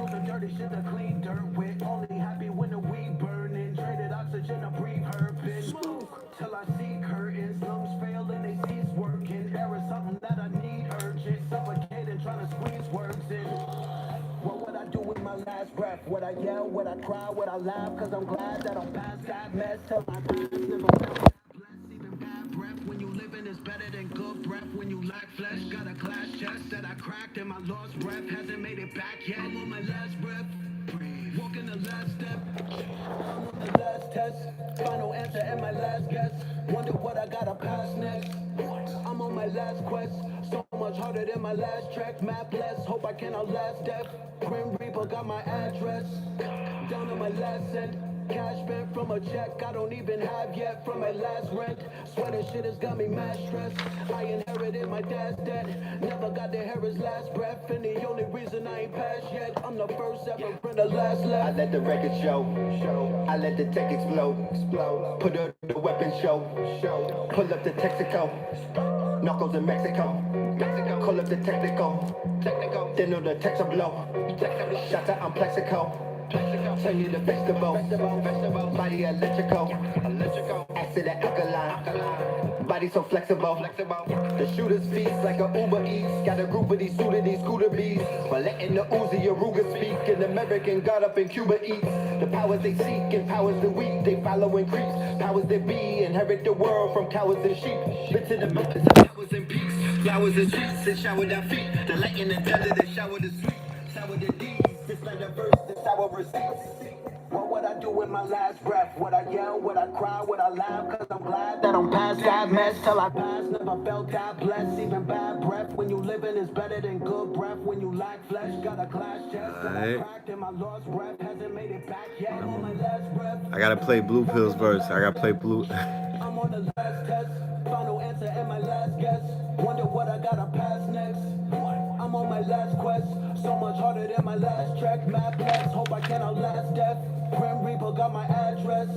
Do some dirty shit to clean dirt with. Only happy when the weed burning. Traded oxygen to breathe her pin. Smoke till I see curtains. Lungs fail and they cease working. Air is something that I need urgent. Suffocating, trying to squeeze words in. What would I do with my last breath? Would I yell? Would I cry? Would I laugh? Cause I'm glad that I'm past that mess. Till my past never felt blessed. Even bad breath when you living is better than good breath. When you lack flesh, got a glass chest that I cracked and my lost breath hasn't made it back yet. I'm on my last breath, walking the last step. I'm on the last test, final answer and my last guess. Wonder what I gotta pass next. I'm on my last quest, so much harder than my last track. Map less, hope I can outlast death. Grim Reaper got my address, down on my last cent. Cash spent from a check I don't even have yet from my last rent. Sweater shit has got me mad stressed. I inherited my dad's debt. Never got to hear his last breath. And the only reason I ain't passed yet, I'm the first ever and the last left. I let the record show. I let the tech explode. Put up the weapon show. Pull up the Texaco. Knuckles in Mexico. Call up the technical. Then on the Texas blow. Shout out I'm Plexico. Turn you to vegetable. Body electrical. Acid and alkaline. Body so flexible. The shooter's feast like a Uber Eats. Got a group of these suited these scooter bees. But letting the Uzi Aruga speak. An American got up in Cuba eats. The powers they seek and powers the weak. They following creeps. Powers that be inherit the world from cowards and sheep. Been to the mountains of flowers and peaks. Flowers and sheets and shower their feet. The light in the desert and shower the sweet. Shower the deeds. This like a verse, this our receipts. What would I do with my last breath? Would I yell? Would I cry? Would I laugh? Cause I'm glad that I'm past that mess. Till I pass, never felt that blessed. Even bad breath when you living is better than good breath. When you lack flesh, got a glass chest that I cracked and my lost breath hasn't made it back yet. I'm on my last breath. I gotta play Blue Pill's verse. I gotta play Blue. I'm on the last test, final answer and my last guess. Wonder what I gotta pass next. I'm on my last quest, so much harder than my last track. Map less, hope I can outlast death. Grim Reaper got my address,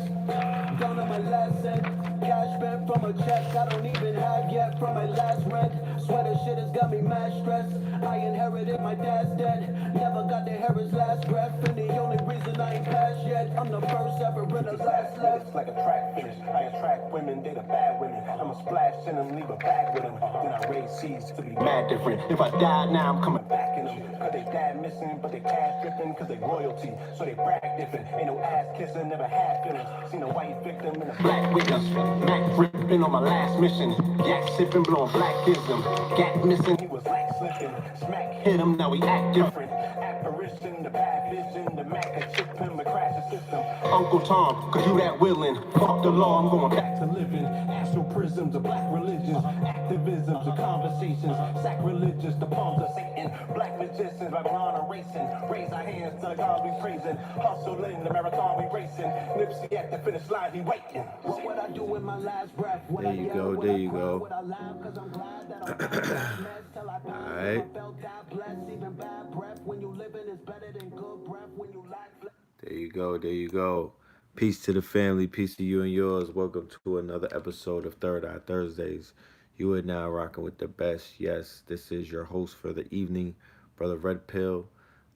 down on my last cent. Cash spent from a check I don't even have yet from my last rent. Sweater shit has got me mad stressed. I inherited my dad's debt. Never got to hear his last breath. And the only reason I ain't passed yet, I'm the first ever and the last left. It's like a track finish. I attract women, they the bad women. I'ma splash in them, leave a bag with them. Then I raise seeds to be mad different. If I die now, I'm coming back in them. Cause they dad missing, but they cash dripping. Cause they royalty, so they brag different. Ain't no ass kissing, never had feelings. Seen a white victim in a black witness. Mac ripping on my last mission. Yak sipping, blowing blackism. Gat missing, he was like slipping. Smack hit him, now he act different. Apparition, the bad vision, the Mac that chip him, the crash the system. Uncle Tom, cause you that willing. Fuck the law, I'm going back to living. Astral prisms of black religions, activisms of conversations, sacrilegious, the palms of Satan, black magicians, Babylon erasing. Raise our hands to the God we praising. Hustling, the marathon we racing. Nipsey at the finish line, he waiting. What would I do with my last breath? Would There I you yell? go, Would there I you cry? go. Would I laugh? Cause I'm glad that I'm past that mess. Till I pass, Alright. never felt that blessed. Even bad breath when you living is better than good breath. When you lack flesh. There you go, there you go. Peace to the family, peace to you and yours. Welcome to another episode of Third Eye Thursdays. You are now rocking with the best. Yes, this is your host for the evening, Brother Red Pill.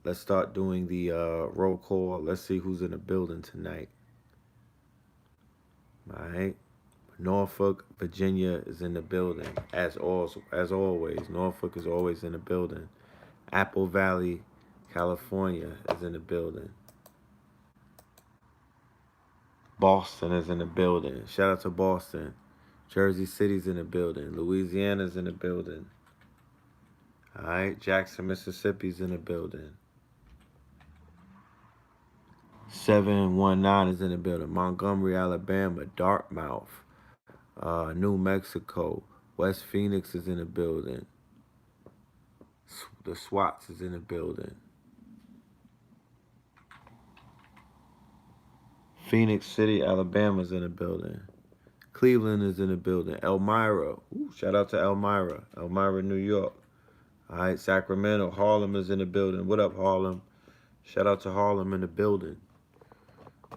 Let's start doing the roll call. Let's see who's in the building tonight. All right. Norfolk, Virginia is in the building. As always, Norfolk is always in the building. Apple Valley, California is in the building. Boston is in the building. Shout out to Boston. Jersey City's in the building. Louisiana's in the building. All right. Jackson, Mississippi's in the building. 719 is in the building. Montgomery, Alabama. Dartmouth. New Mexico. West Phoenix is in the building. The SWATs is in the building. Phoenix City, Alabama's in the building. Cleveland is in the building. Elmira. Ooh, shout out to Elmira. Elmira, New York. All right, Sacramento. Harlem is in the building. What up, Harlem? Shout out to Harlem in the building.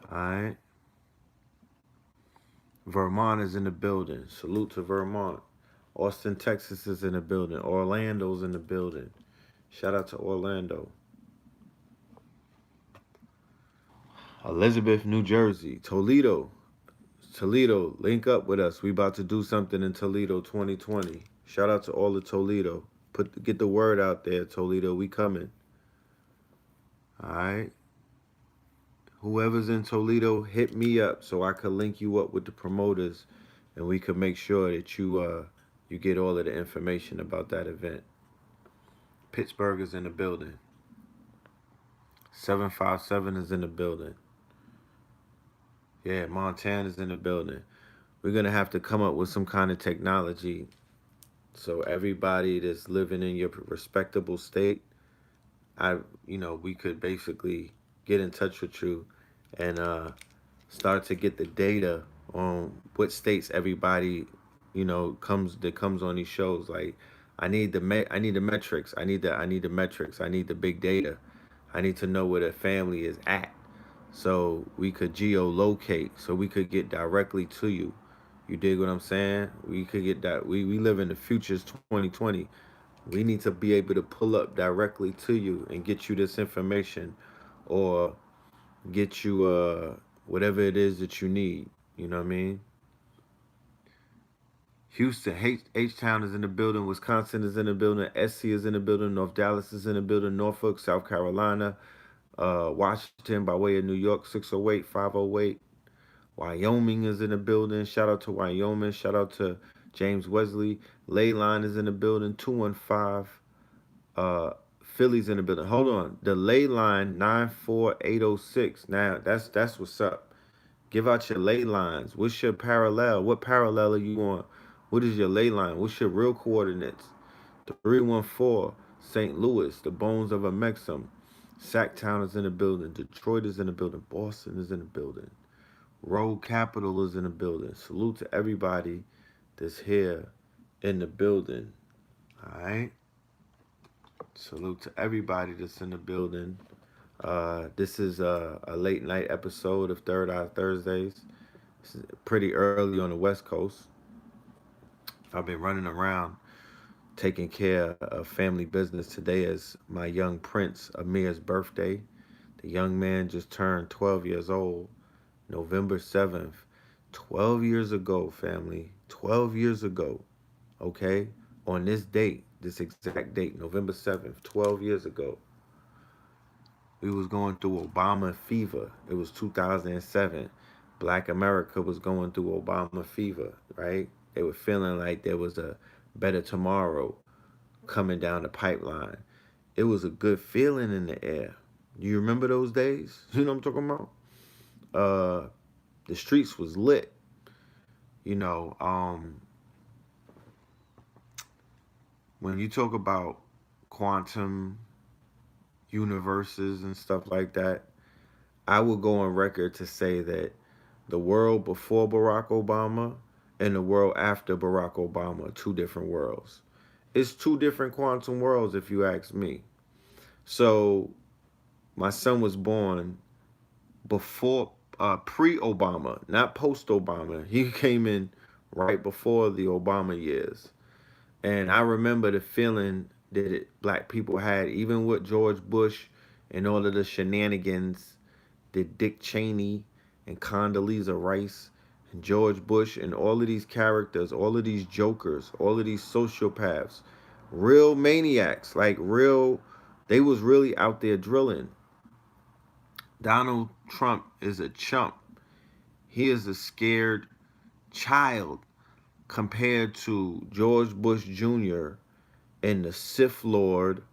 All right. Vermont is in the building. Salute to Vermont. Austin, Texas is in the building. Orlando's in the building. Shout out to Orlando. Elizabeth, New Jersey. Toledo. Toledo, link up with us. We about to do something in Toledo 2020. Shout out to all of Toledo. Get the word out there, Toledo. We coming. All right. Whoever's in Toledo, hit me up so I could link you up with the promoters, and we could make sure that you get all of the information about that event. Pittsburgh is in the building. 757 is in the building. Yeah, Montana's in the building. We're gonna have to come up with some kind of technology so everybody that's living in your respectable state, we could basically get in touch with you and start to get the data on what states everybody, comes on these shows. Like, I need the metrics. I need the metrics. I need the big data. I need to know where the family is at, so we could geolocate, so we could get directly to you. You dig what I'm saying? We could get that. We live in the future's 2020. We need to be able to pull up directly to you and get you this information, or get you whatever it is that you need. You know what I mean? Houston, H Town is in the building. Wisconsin is in the building. SC is in the building. North Dallas is in the building. Norfolk, South Carolina, Washington by way of New York, 608, 508. Wyoming is in the building. Shout out to Wyoming. Shout out to James Wesley. Leyline is in the building. 215. Philly's in the building. Hold on. The ley line 94806. Now that's what's up. Give out your ley lines. What's your parallel? What parallel are you on? What is your ley line? What's your real coordinates? 314 St. Louis, the bones of a Mexum. Sacktown is in the building. Detroit is in the building. Boston is in the building. Road Capital is in the building. Salute to everybody that's here in the building. All right. Salute to everybody that's in the building. This is a late night episode of Third Eye Thursdays. This is pretty early on the West Coast. I've been running around taking care of family business. Today is my young prince Amir's birthday. The young man just turned 12 years old, November 7th. 12 years ago, family. 12 years ago, okay? On this date, this exact date, November 7th, 12 years ago, we was going through Obama fever. It was 2007. Black America was going through Obama fever, right? They were feeling like there was a better tomorrow coming down the pipeline. It was a good feeling in the air. You remember those days? You know what I'm talking about? The streets was lit. You know, when you talk about quantum universes and stuff like that, I would go on record to say that the world before Barack Obama and the world after Barack Obama are two different worlds. It's two different quantum worlds, if you ask me. So my son was born before, pre-Obama, not post-Obama. He came in right before the Obama years. And I remember the feeling that black people had, even with George Bush and all of the shenanigans that Dick Cheney and Condoleezza Rice and George Bush and all of these characters, all of these jokers, all of these sociopaths, real maniacs, like real, they was really out there drilling. Donald Trump is a chump. He is a scared child compared to George Bush Jr. and the Sith Lord,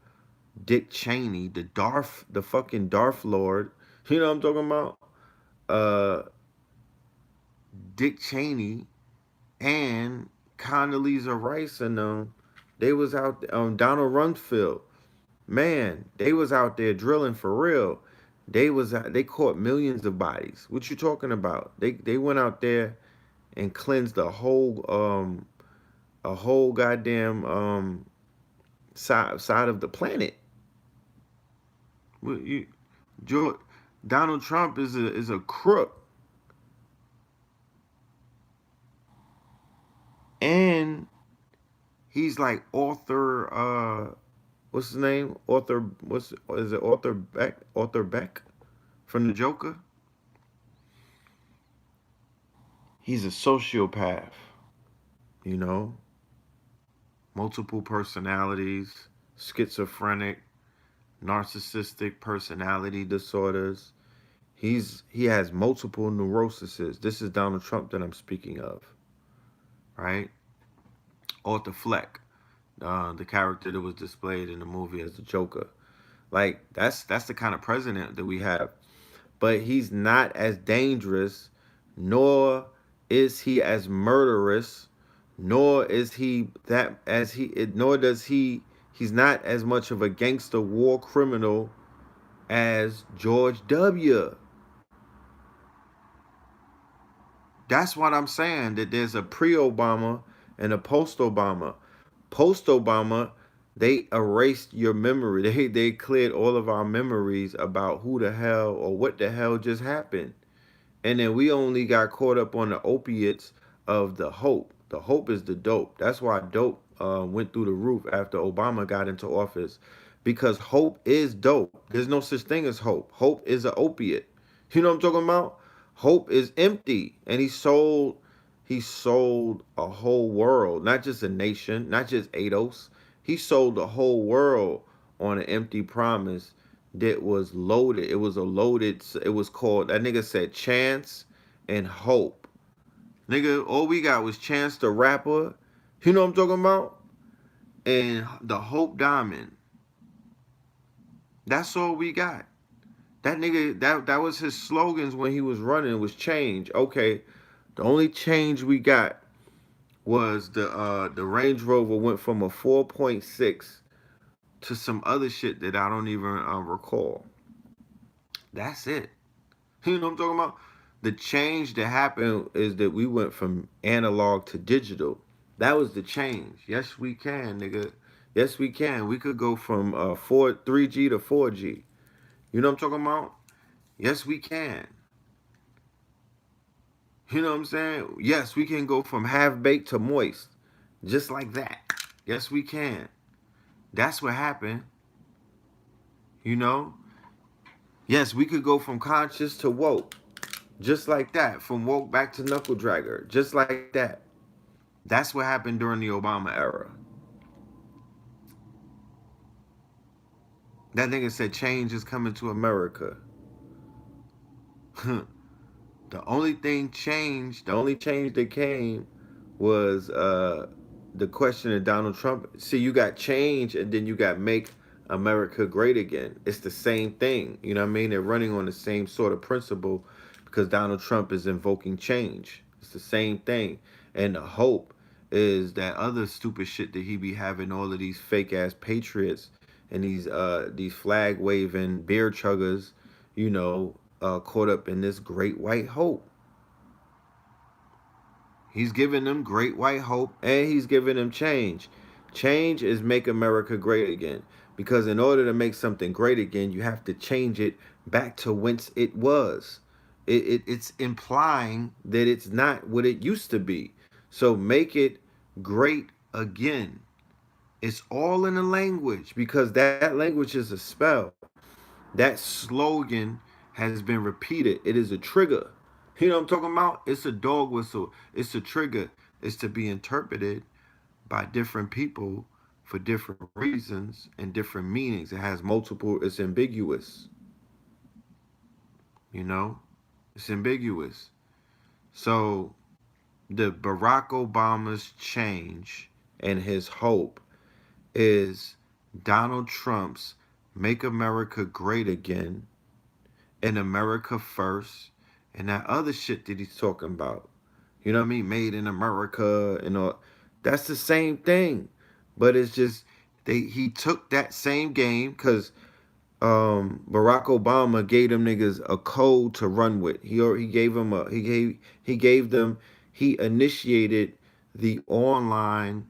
Dick Cheney, the fucking Darth Lord. You know what I'm talking about? Dick Cheney and Condoleezza Rice and them, they was out there, Donald Rumsfeld. Man, they was out there drilling for real. They caught millions of bodies. What you talking about? They went out there and cleansed a whole goddamn side of the planet. Well, Donald Trump is a crook, and he's like author. What's his name? Arthur Beck from the Joker. he's a sociopath, you know, multiple personalities, schizophrenic, narcissistic personality disorders. He has multiple neuroses. This is Donald Trump that I'm speaking of, right? Arthur Fleck, the character that was displayed in the movie as the Joker. Like that's the kind of president that we have. But he's not as dangerous, nor is he as murderous, nor is he that as he nor does he's not as much of a gangster war criminal as George W. That's what I'm saying, that there's a pre-Obama and a post-Obama. Post-Obama, they erased your memory. They cleared all of our memories about who the hell or what the hell just happened. And then we only got caught up on the opiates of the hope. The hope is the dope. That's why dope went through the roof after Obama got into office. Because hope is dope. There's no such thing as hope. Hope is an opiate. You know what I'm talking about? Hope is empty. And he sold a whole world, not just a nation, not just ADOS. He sold the whole world on an empty promise that was loaded. It was a loaded, it was called, that nigga said chance and hope. Nigga, all we got was Chance the Rapper. You know what I'm talking about? And the Hope Diamond. That's all we got. That nigga, that was his slogans when he was running, was change. Okay, the only change we got was the Range Rover went from a 4.6 to some other shit that I don't even recall. That's it. You know what I'm talking about? The change that happened is that we went from analog to digital. That was the change. Yes, we can, nigga. Yes, we can. We could go from 3G to 4G. You know what I'm talking about? Yes, we can. You know what I'm saying? Yes, we can go from half-baked to moist. Just like that. Yes, we can. That's what happened. You know? Yes, we could go from conscious to woke. Just like that. From woke back to knuckle dragger. Just like that. That's what happened during the Obama era. That nigga said change is coming to America. The only change that came was the question of Donald Trump. See, you got change and then you got make America great again. It's the same thing. You know what I mean? They're running on the same sort of principle because Donald Trump is invoking change. It's the same thing. And the hope is that other stupid shit that he be having, all of these fake ass patriots and these flag waving beer chuggers, you know, caught up in this great white hope. He's giving them great white hope and he's giving them change. Change is make America great again. Because in order to make something great again, you have to change it back to whence it was. It's implying that it's not what it used to be. So make it great again. It's all in the language because that language is a spell. That slogan has been repeated. It is a trigger. You know what I'm talking about? It's a dog whistle. It's a trigger. It's to be interpreted by different people for different reasons and different meanings. It has multiple, it's ambiguous. You know? It's ambiguous. So the Barack Obama's change and his hope is Donald Trump's Make America Great Again and America First and that other shit that he's talking about. You know what I mean? Made in America and all. That's the same thing. But it's just he took that same game because Barack Obama gave them niggas a code to run with. He gave them he initiated the online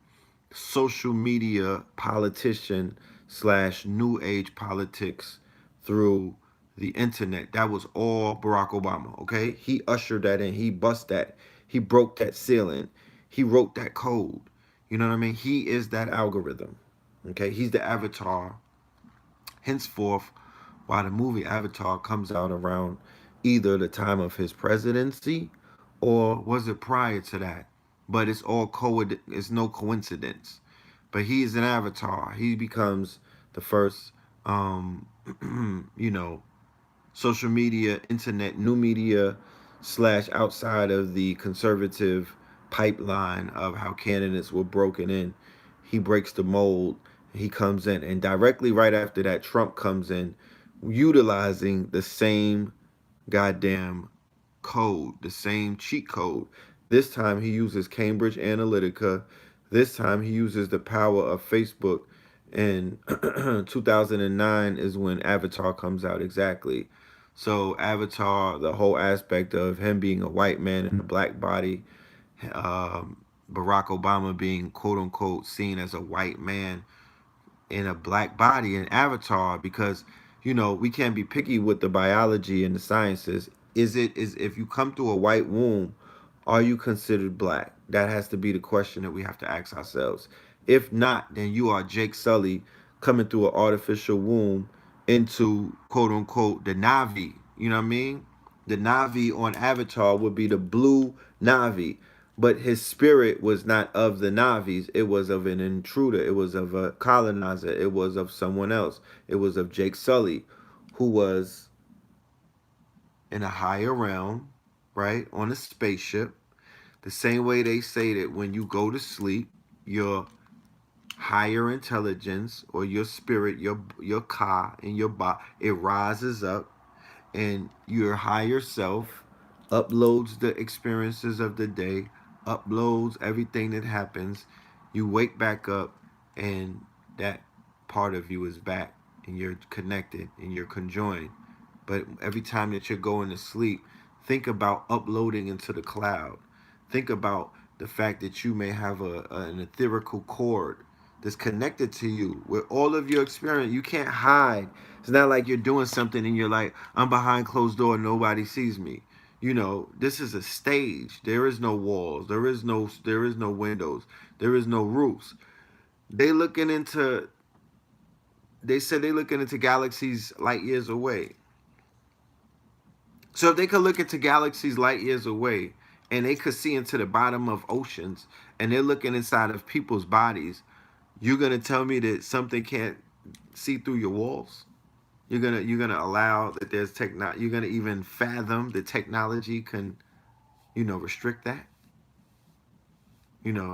social media politician / new age politics through the internet. That was all Barack Obama, okay? He ushered that in. He bust that. He broke that ceiling. He wrote that code. You know what I mean? He is that algorithm, okay? He's the avatar. Henceforth, while the movie Avatar comes out around either the time of his presidency or was it prior to that? But it's no coincidence. But he is an avatar. He becomes the first, you know, social media, internet, new media / outside of the conservative pipeline of how candidates were broken in. He breaks the mold. He comes in, and directly right after that, Trump comes in, utilizing the same goddamn code, the same cheat code. This time he uses Cambridge Analytica. This time he uses the power of Facebook. And 2009 is when Avatar comes out exactly. So Avatar, the whole aspect of him being a white man in a black body, Barack Obama being quote unquote seen as a white man in a black body in Avatar, because we can't be picky with the biology and the sciences. Is if you come through a white womb, are you considered black? That has to be the question that we have to ask ourselves. If not, then you are Jake Sully coming through an artificial womb into quote unquote the Navi. You know what I mean? The Navi on Avatar would be the blue Navi, but his spirit was not of the Navis. It was of an intruder. It was of a colonizer. It was of someone else. It was of Jake Sully, who was in a higher realm, right, on a spaceship. The same way they say that when you go to sleep, your higher intelligence or your spirit, your ka in your body, it rises up, and your higher self uploads the experiences of the day, uploads everything that happens. You wake back up, and that part of you is back, and you're connected and you're conjoined. But every time that you're going to sleep, think about uploading into the cloud. Think about the fact that you may have an etherical cord that's connected to you with all of your experience. You can't hide. It's not like you're doing something and you're like, I'm behind closed door, nobody sees me. This is a stage. There is no walls. There is no windows. There is no roofs. They looking into they said they looking into galaxies light years away. So if they could look into galaxies light years away, and they could see into the bottom of oceans, and they're looking inside of people's bodies, you're gonna tell me that something can't see through your walls? You're gonna allow that there's technology? You're gonna even fathom that technology can, restrict that?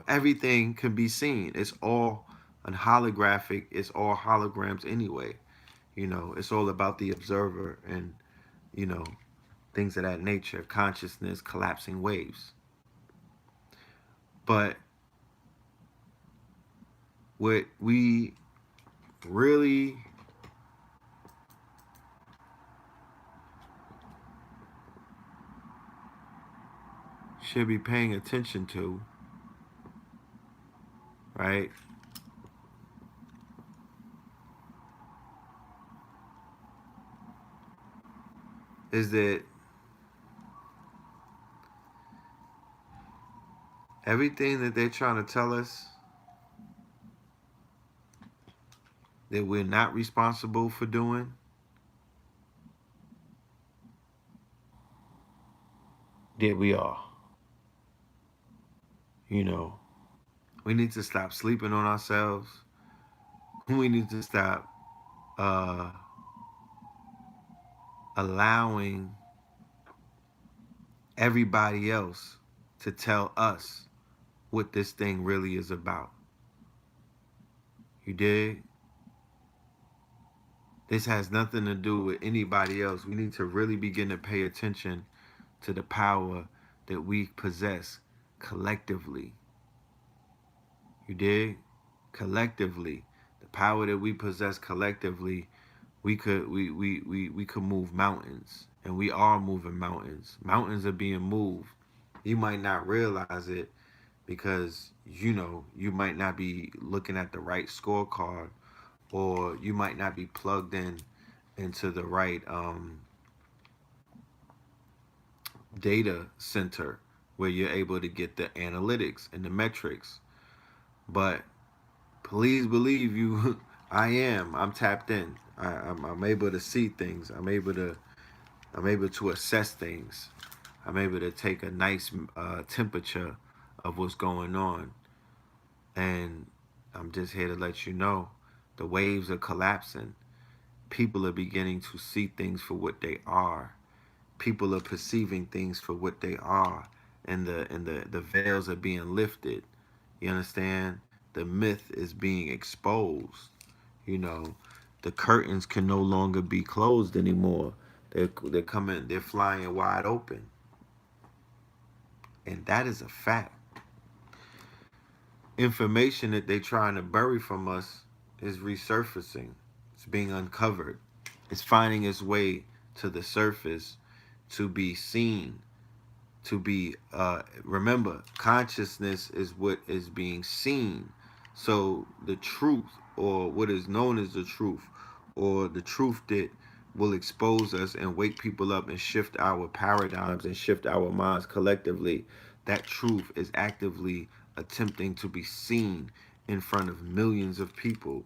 Everything can be seen. It's all an holographic. It's all holograms anyway. It's all about the observer and you know things of that nature, consciousness, collapsing waves. But what we really should be paying attention to, right, is that everything that they're trying to tell us that we're not responsible for doing, that we are. We need to stop sleeping on ourselves. We need to stop uh, allowing everybody else to tell us what this thing really is about. You dig? This has nothing to do with anybody else. We need to really begin to pay attention to the power that we possess collectively. You dig? Collectively. The power that we possess collectively, we could move mountains. And we are moving mountains. Mountains are being moved. You might not realize it because you might not be looking at the right scorecard, or you might not be plugged into the right data center where you're able to get the analytics and the metrics. But please believe you, I'm tapped in. I'm able to see things. I'm able to assess things. I'm able to take a nice temperature of what's going on. And I'm just here to let you know the waves are collapsing. People are beginning to see things for what they are. People are perceiving things for what they are. And the veils are being lifted. You understand? The myth is being exposed. You know, the curtains can no longer be closed anymore. They're coming, they're flying wide open. And that is a fact. Information that they're trying to bury from us is resurfacing. It's being uncovered. It's finding its way to the surface to be seen, to be remember, consciousness is what is being seen. So the truth, or what is known as the truth, or the truth that will expose us and wake people up and shift our paradigms and shift our minds collectively, that truth is actively attempting to be seen in front of millions of people,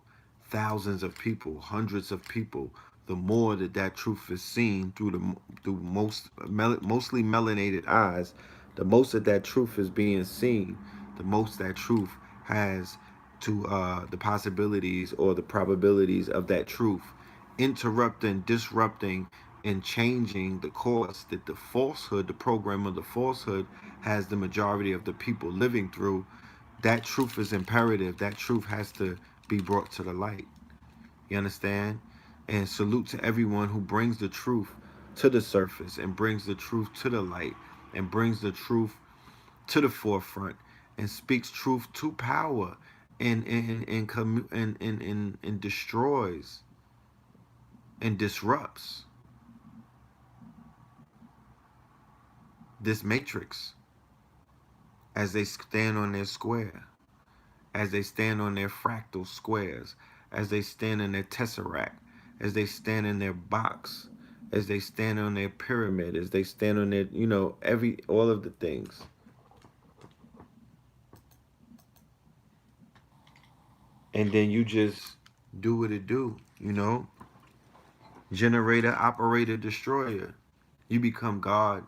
thousands of people, hundreds of people. The more that that truth is seen through mostly melanated eyes, the most that that truth is being seen, the most that truth has to the possibilities or the probabilities of that truth interrupting, disrupting, and changing the course that the falsehood, the program of the falsehood, has the majority of the people living through. That truth is imperative. That truth has to be brought to the light. You understand? And salute to everyone who brings the truth to the surface and brings the truth to the light and brings the truth to the forefront and speaks truth to power and destroys and disrupts this matrix as they stand on their square, as they stand on their fractal squares, as they stand in their tesseract, as they stand in their box, as they stand on their pyramid, as they stand on their, all of the things. And then you just do what it do. Generator, operator, destroyer. You become God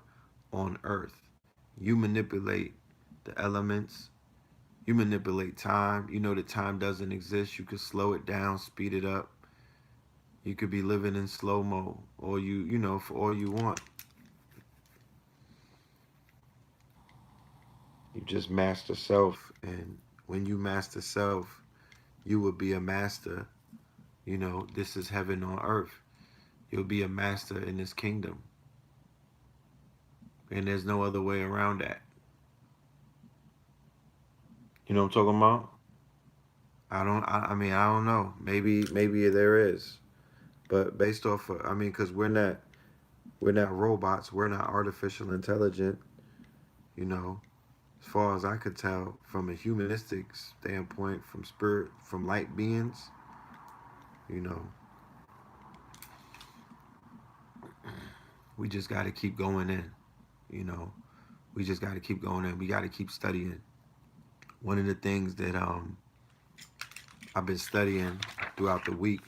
on earth. You manipulate the elements. You manipulate time. You know that time doesn't exist. You could slow it down, speed it up. You could be living in slow mo, or for all you want. You just master self, and when you master self, you will be a master. This is heaven on earth. You'll be a master in this kingdom, and there's no other way around that. You know what I'm talking about? I don't know. Maybe there is, but based off of, because we're not robots. We're not artificial intelligent. You know, as far as I could tell, from a humanistic standpoint, from spirit, from light beings, you know, we just got to keep going in. You know, we just got to keep going in. We got to keep studying. One of the things that I've been studying throughout the week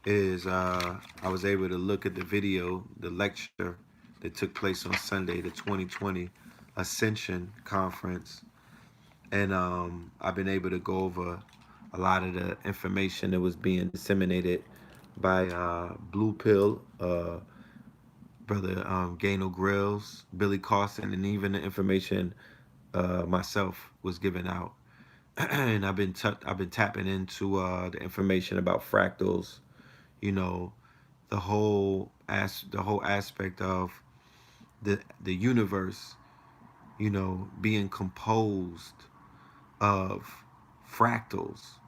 is I was able to look at the video, the lecture that took place on Sunday, the 2020 Ascension Conference. And I've been able to go over a lot of the information that was being disseminated by Blue Pill, Brother Gano Grills, Billy Carson, and even the information myself was given out. And I've been tapping into the information about fractals, you know, the whole aspect of the universe, being composed of fractals,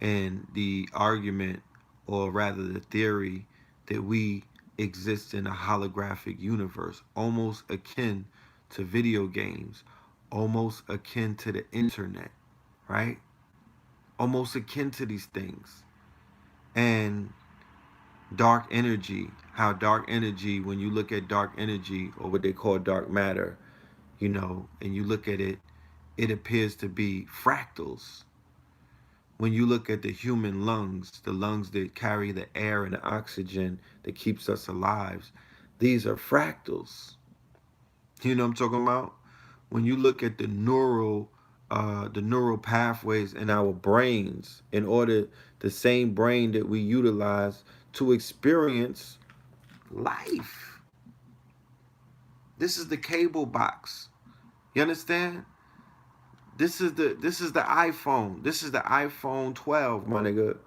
and the argument, or rather the theory, that we exist in a holographic universe, almost akin to video games, almost akin to the internet, right? Almost akin to these things. And dark energy, how dark energy, when you look at dark energy, or what they call dark matter, and you look at it, it appears to be fractals. When you look at the human lungs, the lungs that carry the air and the oxygen that keeps us alive, these are fractals. You know what I'm talking about? When you look at the neural pathways in our brains, in order the same brain that we utilize to experience life. This is the cable box. You understand? This is the iPhone. This is the iPhone 12, my nigga.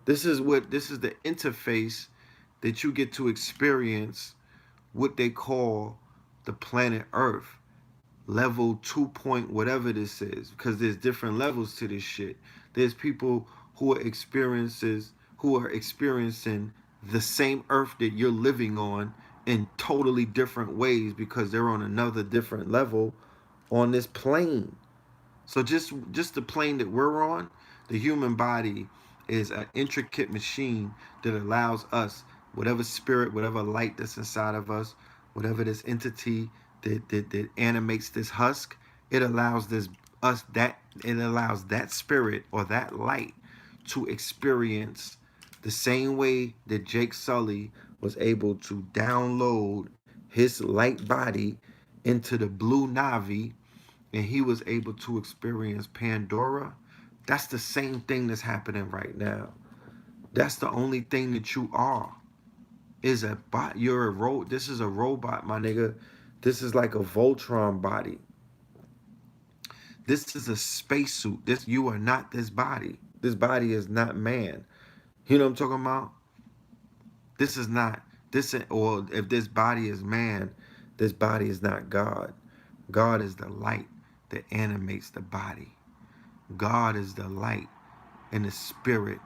This is the interface that you get to experience what they call the planet Earth. Level 2 point whatever this is, because there's different levels to this shit. There's people who are experiencing the same earth that you're living on in totally different ways because they're on another different level on this plane. So just the plane that we're on, the human body is an intricate machine that allows us, whatever spirit, whatever light that's inside of us, whatever this entity that animates this husk, it allows it allows that spirit or that light to experience the same way that Jake Sully was able to download his light body into the blue Navi, and he was able to experience Pandora. That's the same thing that's happening right now. That's the only thing that you are. Is a bot. You're a This is a robot, my nigga. This is like a Voltron body. This is a spacesuit. You are not this body. This body is not man. You know what I'm talking about? This is not this. Or if this body is man, this body is not God. God is the light that animates the body. God is the light and the spirit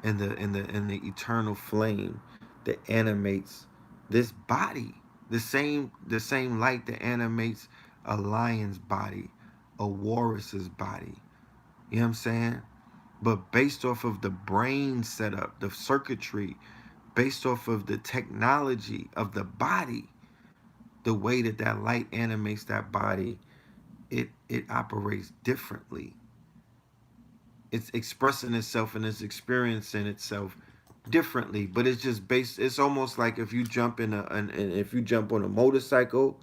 and the eternal flame that animates this body. The same light that animates a lion's body, a walrus's body. You know what I'm saying? But based off of the brain setup, the circuitry, based off of the technology of the body, the way that that light animates that body, it operates differently. It's expressing itself and it's experiencing itself differently, but it's just based. It's almost like if you jump if you jump on a motorcycle,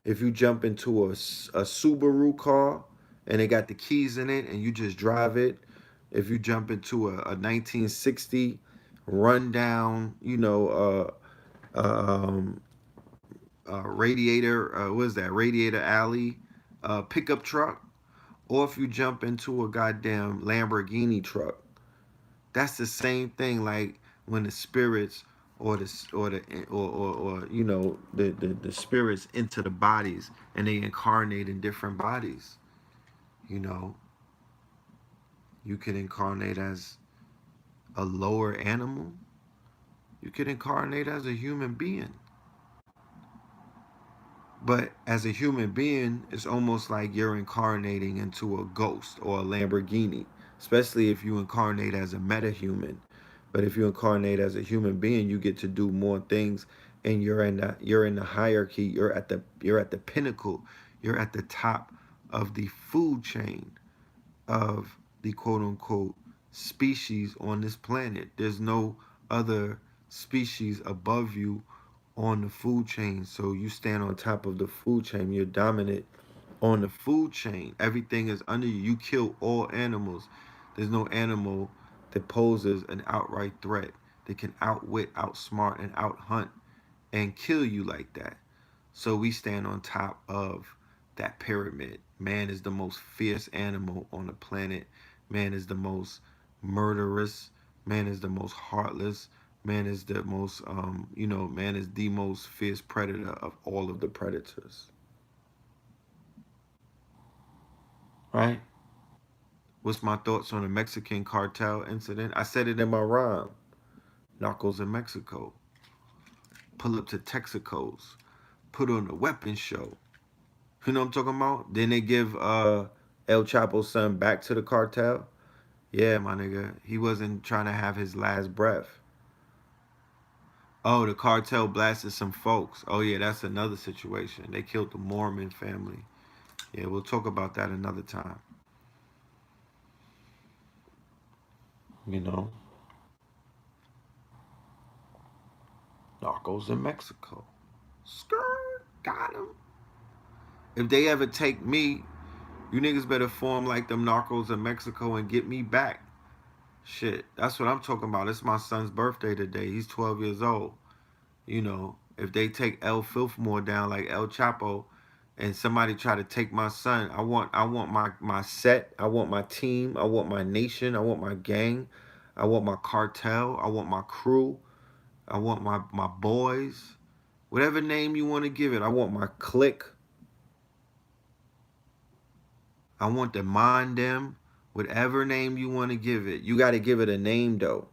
if you jump into a Subaru car and it got the keys in it and you just drive it. If you jump into a 1960 rundown, um, radiator, what is that? Radiator Alley pickup truck, or if you jump into a goddamn Lamborghini truck. That's the same thing, like when the spirits or the spirits enter the bodies and they incarnate in different bodies. You know, you could incarnate as a lower animal. You could incarnate as a human being. But as a human being, it's almost like you're incarnating into a ghost or a Lamborghini, especially if you incarnate as a metahuman. But if you incarnate as a human being, you get to do more things, and you're in the hierarchy. You're at the pinnacle. You're at the top of the food chain of the quote unquote species on this planet. There's no other species above you on the food chain. So you stand on top of the food chain. You're dominant on the food chain. Everything is under you. You kill all animals. There's no animal that poses an outright threat that can outwit, outsmart, and outhunt and kill you like that. So we stand on top of that pyramid. Man is the most fierce animal on the planet. Man is the most murderous. Man is the most heartless. Man is the most, man is the most fierce predator of all of the predators. Right? What's my thoughts on the Mexican cartel incident? I said it in my rhyme. Narcos in Mexico. Pull up to Texaco's. Put on a weapons show. You know what I'm talking about? Then they give El Chapo's son back to the cartel. Yeah, my nigga. He wasn't trying to have his last breath. Oh, the cartel blasted some folks. Oh, yeah, that's another situation. They killed the Mormon family. Yeah, we'll talk about that another time. You know? Narcos in Mexico. Skirt. Got him. If they ever take me, you niggas better form like them narcos in Mexico and get me back. Shit, that's what I'm talking about. It's my son's birthday today. He's 12 years old. You know, if they take El Filthmore down like El Chapo, and somebody try to take my son, I want my set, I want my team, I want my nation, I want my gang, I want my cartel, I want my crew, I want my boys, whatever name you want to give it. I want my clique. I want to mind them, whatever name you want to give it. You got to give it a name though.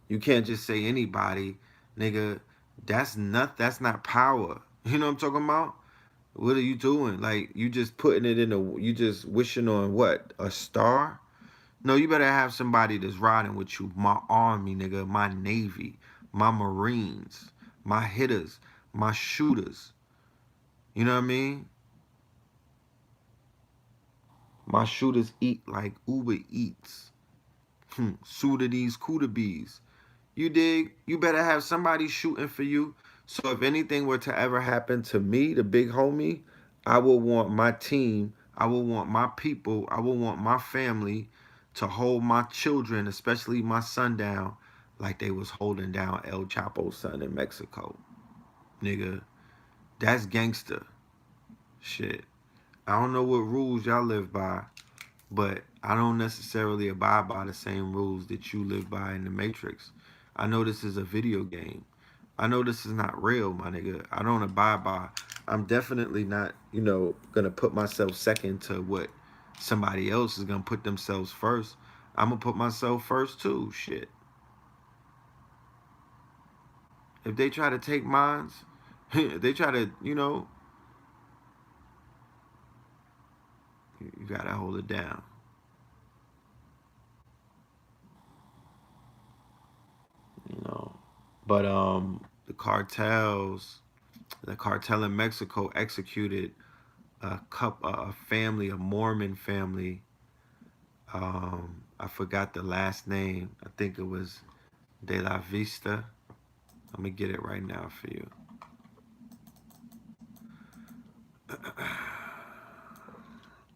You can't just say anybody, nigga. That's not power. You know what I'm talking about? What are you doing? Like you just putting it in a you just wishing on what? A star? No, you better have somebody that's riding with you. My army, nigga, my navy, my marines, my hitters, my shooters. You know what I mean? My shooters eat like Uber Eats. Suda Kuda bees. You dig? You better have somebody shooting for you. So if anything were to ever happen to me, the big homie, I will want my team, I will want my people, I will want my family to hold my children, especially my son down, like they was holding down El Chapo's son in Mexico. Nigga, that's gangster. Shit. I don't know what rules y'all live by, but I don't necessarily abide by the same rules that you live by in the Matrix. I know this is a video game. I know this is not real, my nigga. I don't abide by. I'm definitely not, gonna put myself second to what somebody else is gonna put themselves first. I'm gonna put myself first too. Shit. If they try to take mines, if they try to, you gotta hold it down. You know. But the cartel in Mexico executed a family, a Mormon family. I forgot the last name. I think it was De La Vista. Let me get it right now for you.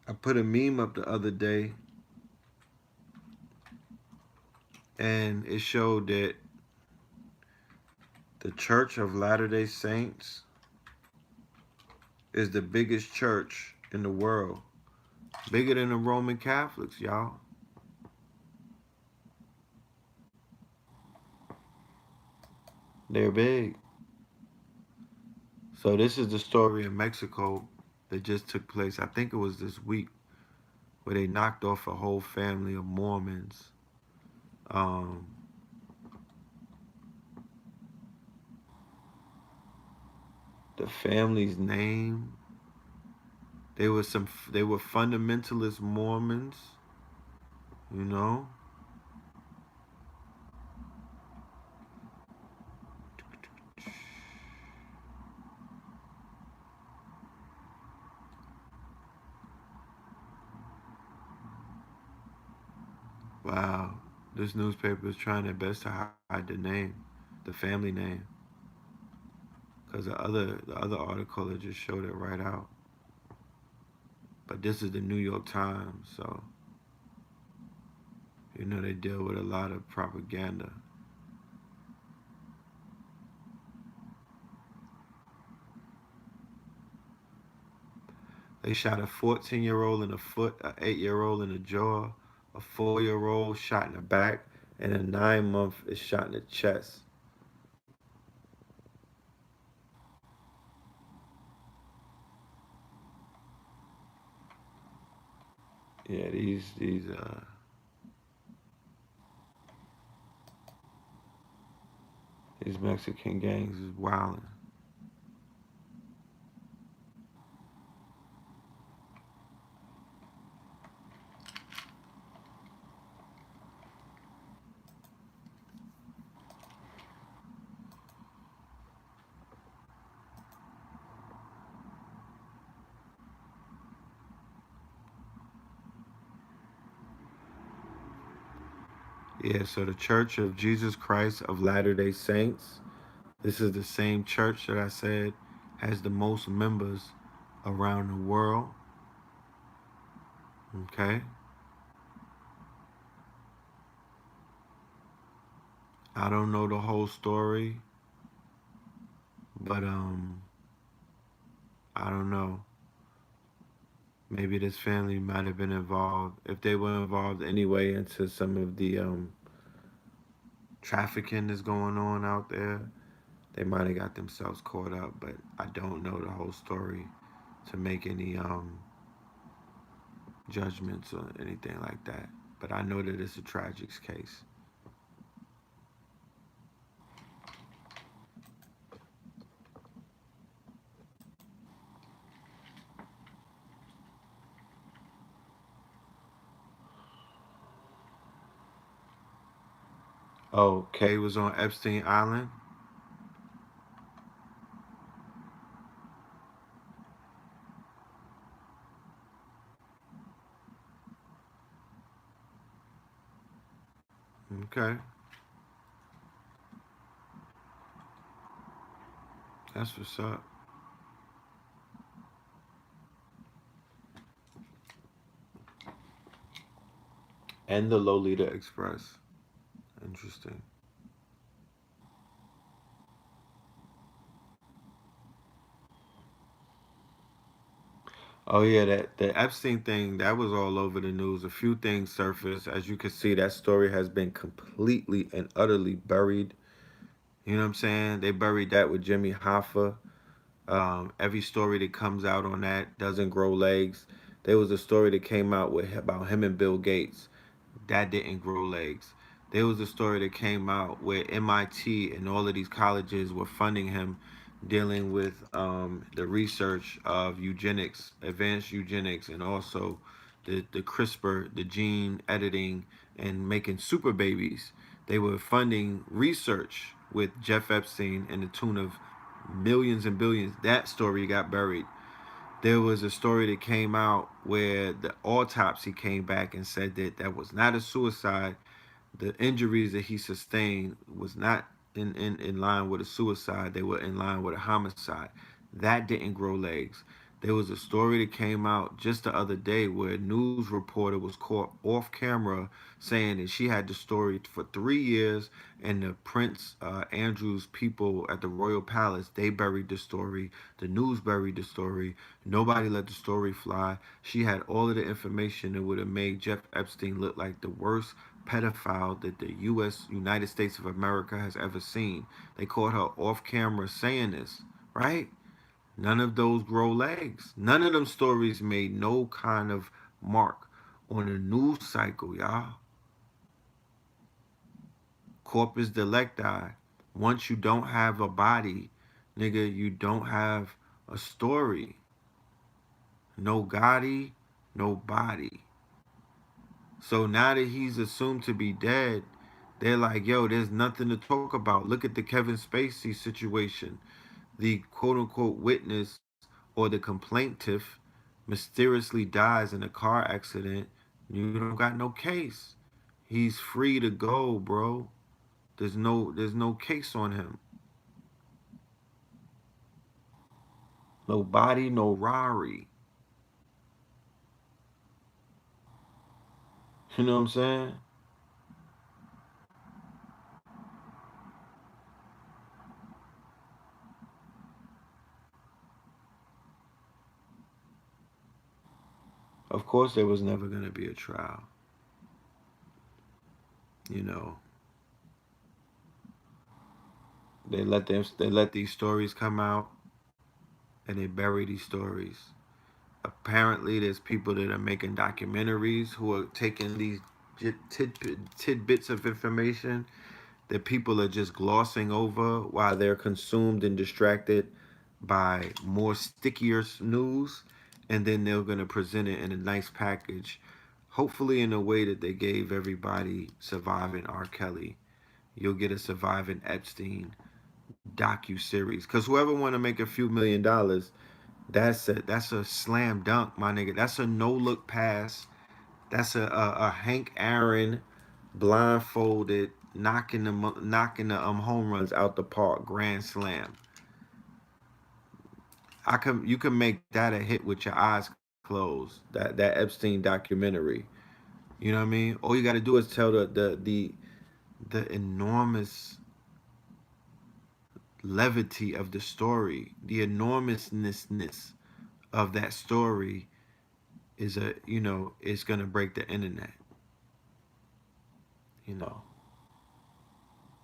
I put a meme up the other day, and it showed that the Church of Latter-day Saints is the biggest church in the world. Bigger than the Roman Catholics, y'all. They're big. So this is the story in Mexico that just took place. I think it was this week where they knocked off a whole family of Mormons. The family's name. They were fundamentalist Mormons, you know. Wow, this newspaper is trying their best to hide the name, the family name, because the other article that just showed it right out. But this is the New York Times, so they deal with a lot of propaganda. They shot a 14-year-old in the foot, an 8-year-old in the jaw, a 4-year-old shot in the back, and a 9-month is shot in the chest. Yeah, these Mexican gangs is wilding. Yeah, so the Church of Jesus Christ of Latter-day Saints, this is the same church that I said has the most members around the world. Okay. I don't know the whole story, but I don't know. Maybe this family might have been involved. If they were involved anyway into some of the trafficking that's going on out there, they might have got themselves caught up. But I don't know the whole story to make any judgments or anything like that. But I know that it's a tragic case. Oh, Kay was on Epstein Island. Okay, that's what's up. And the Lolita Express. Interesting. Oh yeah, that the Epstein thing that was all over the news. A few things surfaced. As you can see, that story has been completely and utterly buried. You know what I'm saying? They buried that with Jimmy Hoffa. Every story that comes out on that doesn't grow legs. There was a story that came out with about him and Bill Gates that didn't grow legs. There was a story that came out where MIT and all of these colleges were funding him, dealing with the research of eugenics, advanced eugenics, and also the CRISPR, the gene editing, and making super babies. They were funding research with Jeff Epstein in the tune of millions and billions. That story got buried. There was a story that came out where the autopsy came back and said that that was not a suicide. The injuries that he sustained was not in line with a suicide. They were in line with a homicide. That didn't grow legs. There was a story that came out just the other day where a news reporter was caught off camera saying that she had the story for 3 years, and the Prince Andrew's people at the Royal Palace, they buried the story. The news buried the story. Nobody let the story fly. She had all of the information that would have made Jeff Epstein look like the worst pedophile that the U.S. United States of America has ever seen. They caught her off camera saying this, right? None of those grow legs. None of them stories made no kind of mark on the news cycle, y'all. Corpus delicti. Once you don't have a body, nigga, you don't have a story. No Gotti, no body. So now that he's assumed to be dead, they're like, yo, there's nothing to talk about. Look at the Kevin Spacey situation. The quote unquote witness or the complainant mysteriously dies in a car accident. You don't got no case. He's free to go, bro. There's no case on him. No body, no Rari. You know what I'm saying? Of course there was never gonna be a trial. You know, they let these stories come out and they bury these stories. Apparently, there's people that are making documentaries who are taking these tidbits of information that people are just glossing over while they're consumed and distracted by more stickier news, and then they're going to present it in a nice package, hopefully in a way that they gave everybody surviving R. Kelly. You'll get a surviving Epstein docu series, because whoever want to make a few $1 million, that's a slam dunk, my nigga. That's a no look pass. That's a Hank Aaron blindfolded knocking the home runs out the park, grand slam. You can make that a hit with your eyes closed. That Epstein documentary. You know what I mean? All you got to do is tell the enormous levity of the story, the enormousness of that story is it's gonna break the internet. You know,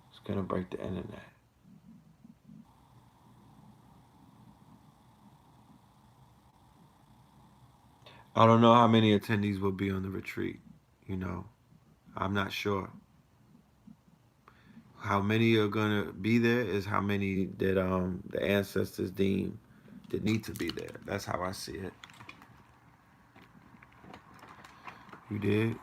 it's gonna break the internet. I don't know how many attendees will be on the retreat. You know, I'm not sure. How many are gonna be there is how many that the ancestors deem that need to be there. That's how I see it. You did?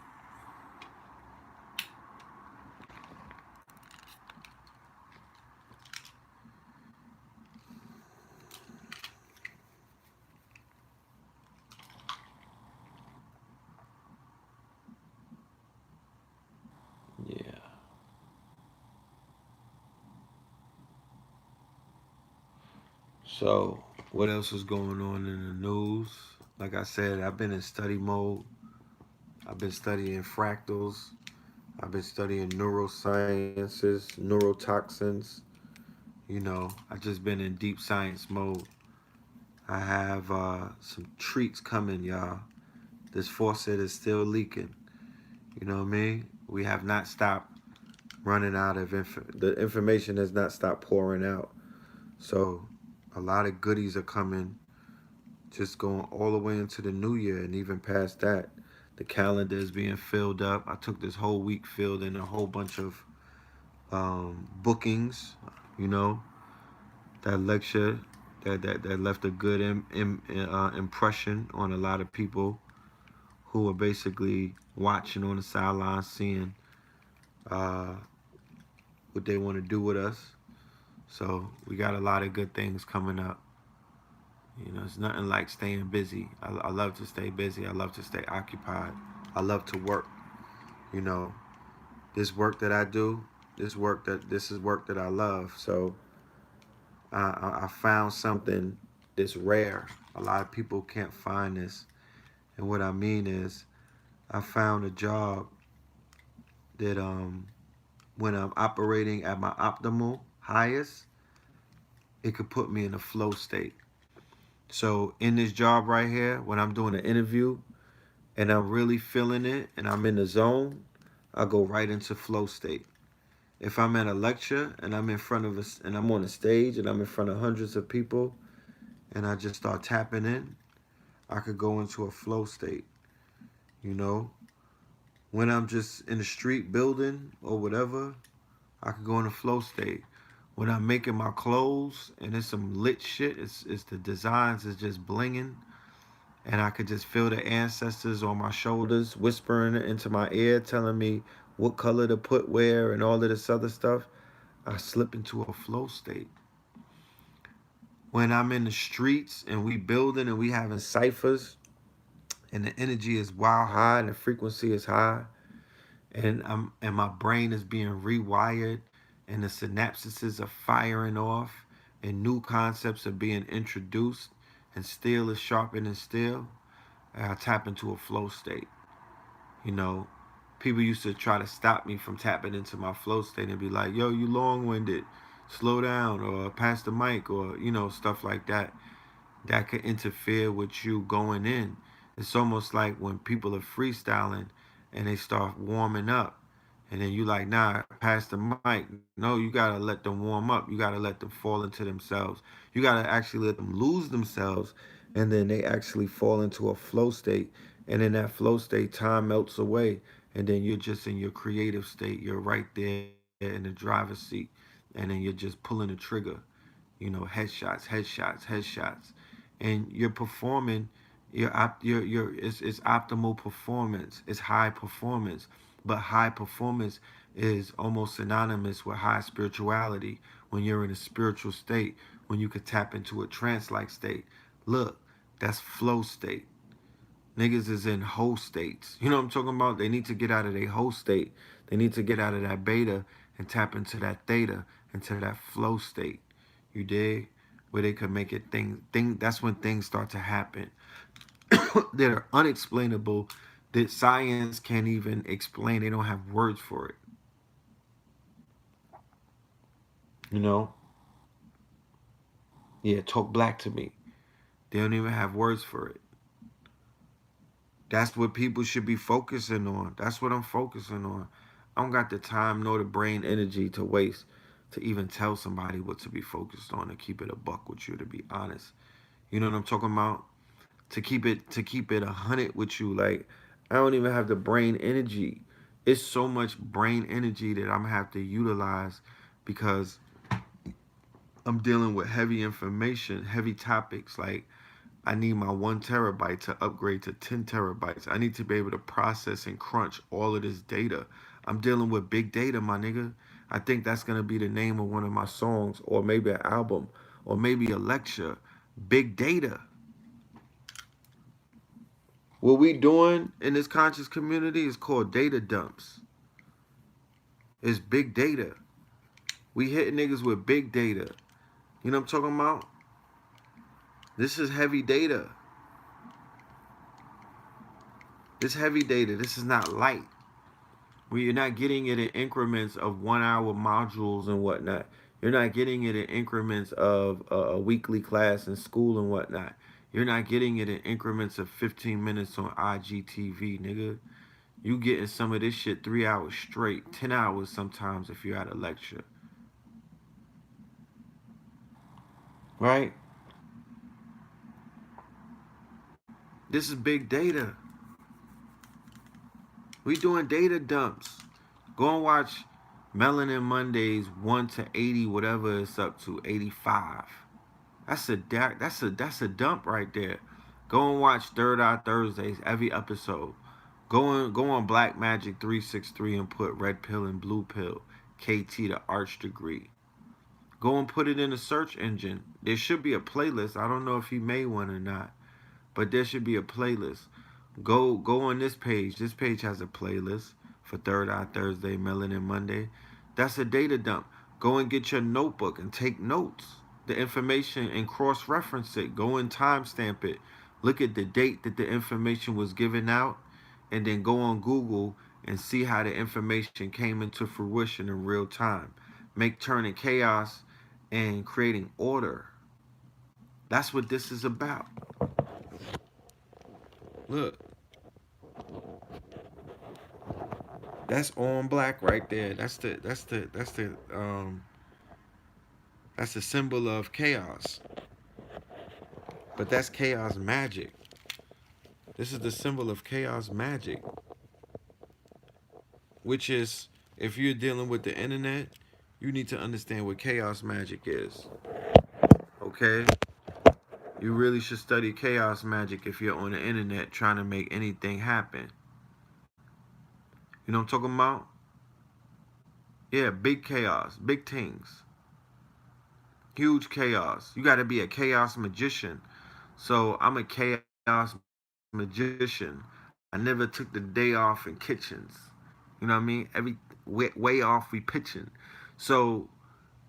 Yeah. So, what else is going on in the news? Like I said, I've been in study mode. I've been studying fractals. I've been studying neurosciences, neurotoxins. You know, I just been in deep science mode. I have some treats coming, y'all. This faucet is still leaking. You know what I mean? We have not stopped running out of the information has not stopped pouring out. So a lot of goodies are coming, just going all the way into the new year and even past that. The calendar is being filled up. I took this whole week filled in a whole bunch of bookings. You know, that lecture that left a good impression on a lot of people who were basically watching on the sidelines, seeing uh, what they want to do with us. So we got a lot of good things coming up. You know, it's nothing like staying busy. I love to stay busy. I love to stay occupied. I love to work. You know, this work that I do, this is work that I love. So I found something that's rare. A lot of people can't find this. And what I mean is, I found a job that when I'm operating at my optimal highest, it could put me in a flow state. So in this job right here, when I'm doing an interview and I'm really feeling it and I'm in the zone, I go right into flow state. If I'm at a lecture and I'm in front of us and I'm on a stage and I'm in front of hundreds of people and I just start tapping in, I could go into a flow state. You know, when I'm just in the street building or whatever, I could go in a flow state. When I'm making my clothes and it's some lit shit, it's the designs is just blinging, and I could just feel the ancestors on my shoulders whispering into my ear, telling me what color to put where and all of this other stuff. I slip into a flow state. When I'm in the streets and we building and we having ciphers and the energy is wild high and the frequency is high, and my brain is being rewired and the synapses are firing off and new concepts are being introduced and steel is sharpening steel, I tap into a flow state. You know, people used to try to stop me from tapping into my flow state and be like, yo, you long-winded, slow down, or pass the mic, or stuff like that that could interfere with you going in. It's almost like when people are freestyling and they start warming up, and then you like, nah, pass the mic. No, you gotta let them warm up. You gotta let them fall into themselves. You gotta actually let them lose themselves, and then they actually fall into a flow state. And in that flow state, time melts away, and then you're just in your creative state. You're right there in the driver's seat, and then you're just pulling the trigger. Headshots, headshots, headshots, and you're performing. It's optimal performance. It's high performance, but high performance is almost synonymous with high spirituality. When you're in a spiritual state, when you could tap into a trance-like state, look, that's flow state. Niggas is in whole states. You know what I'm talking about? They need to get out of their whole state. They need to get out of that beta and tap into that theta, into that flow state. You dig? where they could make it that's when things start to happen that are unexplainable, that science can't even explain. They don't have words for it. You know? Yeah, talk black to me. They don't even have words for it. That's what people should be focusing on. That's what I'm focusing on. I don't got the time nor the brain energy to waste to even tell somebody what to be focused on and keep it a buck with you, to be honest. You know what I'm talking about? To keep it 100 with you. Like, I don't even have the brain energy. It's so much brain energy that I'm gonna have to utilize because I'm dealing with heavy information, heavy topics. Like, I need my 1 terabyte to upgrade to 10 terabytes. I need to be able to process and crunch all of this data. I'm dealing with big data, my nigga. I think that's gonna be the name of one of my songs, or maybe an album, or maybe a lecture. Big data. What we doing in this conscious community is called data dumps. It's big data. We hitting niggas with big data. You know what I'm talking about? This is heavy data. This heavy data. This is not light. Where you're not getting it in increments of 1 hour modules and whatnot. You're not getting it in increments of a weekly class in school and whatnot. You're not getting it in increments of 15 minutes on IGTV, nigga. You getting some of this shit 3 hours straight, 10 hours sometimes if you're at a lecture. Right? This is big data. We doing data dumps. Go and watch Melanin Mondays 1 to 80, whatever it's up to, 85. That's a dump right there. Go and watch Third Eye Thursdays, every episode. Go on Black Magic 363 and put red pill and blue pill, KT the arch degree. Go and put it in a search engine. There should be a playlist. I don't know if he made one or not, but there should be a playlist. Go on this page. This page has a playlist for Third Eye Thursday, Melanin Monday. That's a data dump. Go and get your notebook and take notes. The information and cross-reference it. Go and timestamp it. Look at the date that the information was given out, and then go on Google and see how the information came into fruition in real time. Make turning chaos and creating order. That's what this is about. Look, that's on black right there. That's the symbol of chaos. But that's chaos magic. This is the symbol of chaos magic, which is, if you're dealing with the internet, you need to understand what chaos magic is. Okay? You really should study chaos magic if you're on the internet trying to make anything happen. You know what I'm talking about? Yeah, big chaos, big things. Huge chaos. You got to be a chaos magician. So I'm a chaos magician. I never took the day off in kitchens. You know what I mean? Every way off we pitching. So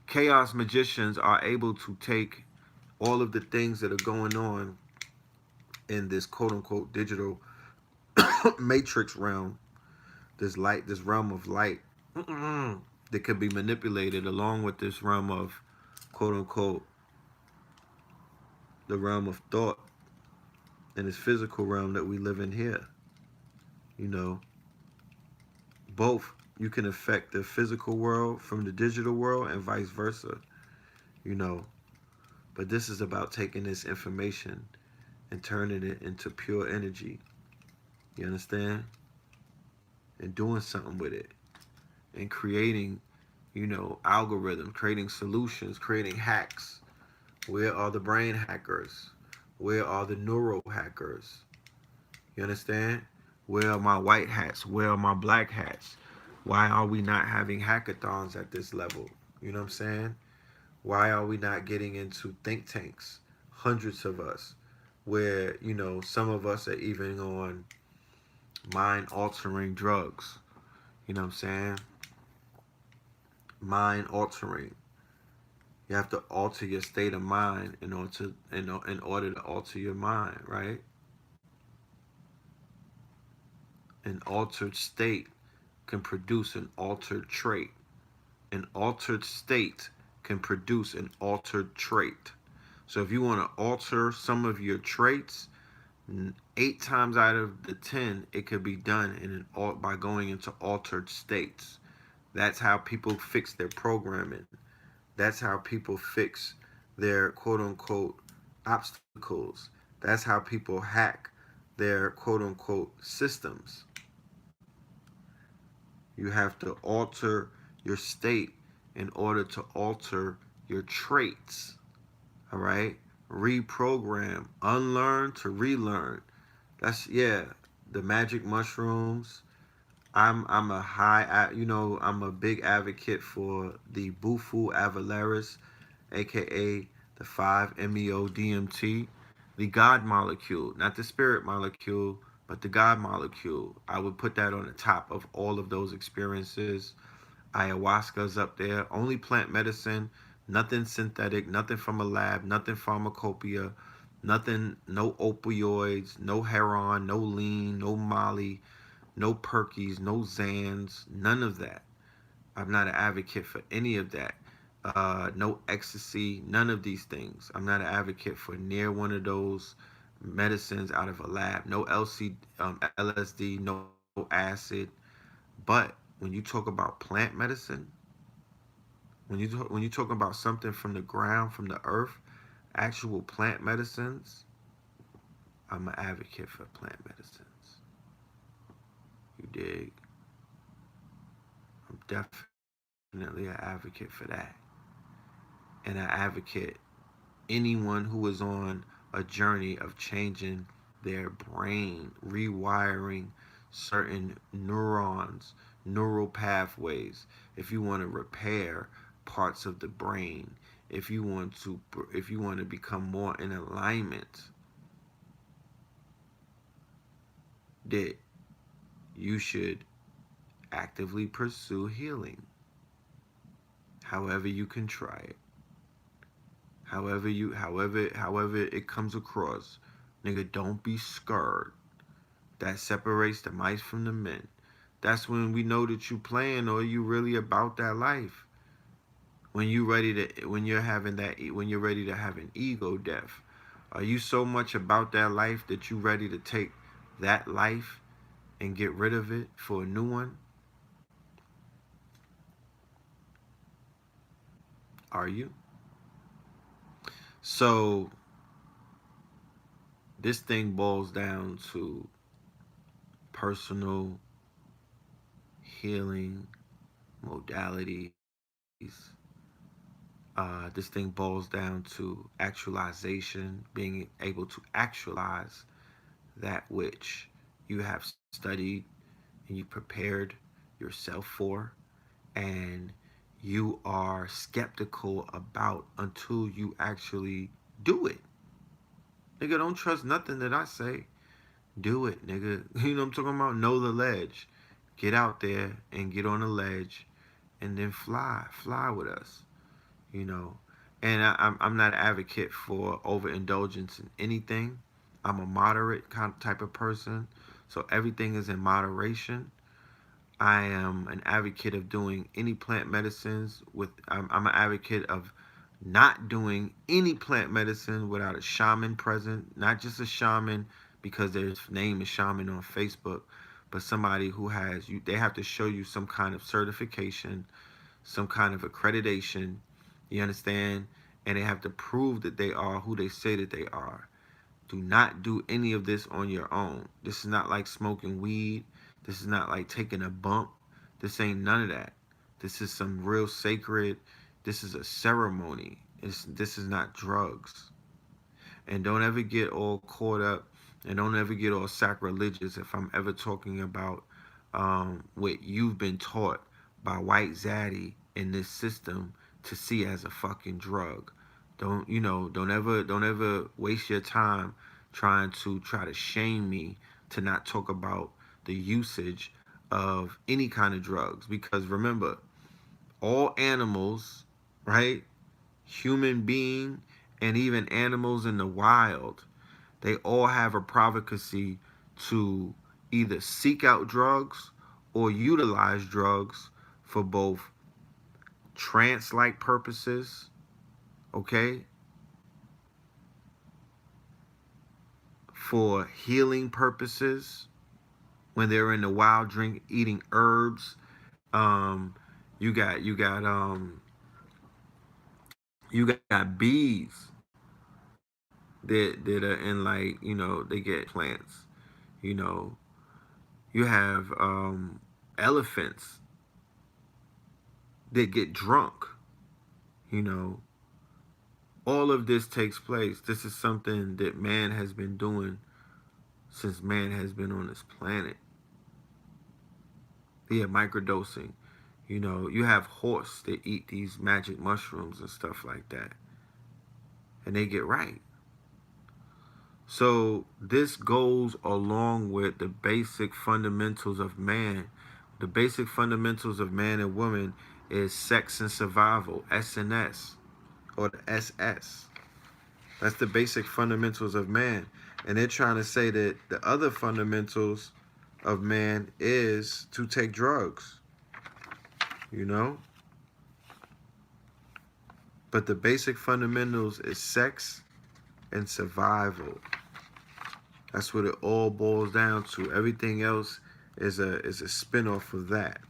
chaos magicians are able to take all of the things that are going on in this quote unquote digital matrix realm, this realm of light that could be manipulated, along with this realm of quote unquote the realm of thought and this physical realm that we live in here. You know, both, you can affect the physical world from the digital world and vice versa, you know. But this is about taking this information and turning it into pure energy. You understand? And doing something with it. And creating, algorithms, creating solutions, creating hacks. Where are the brain hackers? Where are the neuro hackers? You understand? Where are my white hats? Where are my black hats? Why are we not having hackathons at this level? You know what I'm saying? Why are we not getting into think tanks? Hundreds of us. Where, some of us are even on mind altering drugs. You know what I'm saying? Mind altering. You have to alter your state of mind in order to alter your mind, right? An altered state can produce an altered trait. An altered state can produce an altered trait. So if you want to alter some of your traits, 8 times out of the 10, it could be done by going into altered states. That's how people fix their programming. That's how people fix their quote unquote obstacles. That's how people hack their quote unquote systems. You have to alter your state in order to alter your traits. All right? Reprogram, unlearn to relearn. That's, yeah, the magic mushrooms. I'm a I'm a big advocate for the Bufu Avalaris, aka the 5-MeO DMT, the God molecule, not the spirit molecule, but the God molecule. I would put that on the top of all of those experiences. Ayahuasca's up there. Only plant medicine, nothing synthetic, nothing from a lab, nothing pharmacopoeia, nothing, no opioids, no heroin, no lean, no molly, no perkies, no Zans, none of that. I'm not an advocate for any of that. No ecstasy, none of these things. I'm not an advocate for near one of those medicines out of a lab. No LSD, no acid. But when you talk about plant medicine, when you talk about something from the ground, from the earth, actual plant medicines, I'm an advocate for plant medicines. You dig? I'm definitely an advocate for that. And I advocate anyone who is on a journey of changing their brain, rewiring certain neurons, neural pathways. If you want to repair parts of the brain, if you want to become more in alignment, that you should actively pursue healing. However you can try it. However it comes across. Nigga, don't be scared. That separates the mice from the men. That's when we know that you playing or you really about that life. When you're ready to have an ego death. Are you so much about that life that you ready to take that life and get rid of it for a new one? Are you? So this thing boils down to personal healing modalities. This thing boils down to actualization, being able to actualize that which you have studied and you prepared yourself for, and you are skeptical about until you actually do it. Nigga, don't trust nothing that I say. Do it, nigga. You know what I'm talking about? Know the ledge. Get out there and get on the ledge and then fly. Fly with us, you know. And I'm not an advocate for overindulgence in anything. I'm a moderate kind of type of person. So everything is in moderation. I am an advocate of doing any plant medicines with. I'm an advocate of not doing any plant medicine without a shaman present. Not just a shaman because their name is shaman on Facebook, but somebody who has you. They have to show you some kind of certification, some kind of accreditation. You understand? And they have to prove that they are who they say that they are. Do not do any of this on your own. This is not like smoking weed. This is not like taking a bump. This ain't none of that. This is some real sacred. This is a ceremony. This is not drugs. And don't ever get all caught up and don't ever get all sacrilegious if I'm ever talking about what you've been taught by white zaddy in this system to see as a fucking drug. Don't ever waste your time try to shame me to not talk about the usage of any kind of drugs, because remember, all animals, right, human being, and even animals in the wild, they all have a provocacy to either seek out drugs or utilize drugs for both trance-like purposes, okay, for healing purposes when they're in the wild, eating herbs. Um, you got bees that are in, like, they get plants. You know, you have elephants that get drunk. You know, all of this takes place. This is something that man has been doing since man has been on this planet. Yeah, microdosing. You have horse that eat these magic mushrooms and stuff like that, and they get right. So this goes along with the basic fundamentals of man. The basic fundamentals of man and woman is sex and survival, SNS, or the SS. That's the basic fundamentals of man. And they're trying to say that the other fundamentals of man is to take drugs, you know? But the basic fundamentals is sex and survival. That's what it all boils down to. Everything else is a spin-off of that.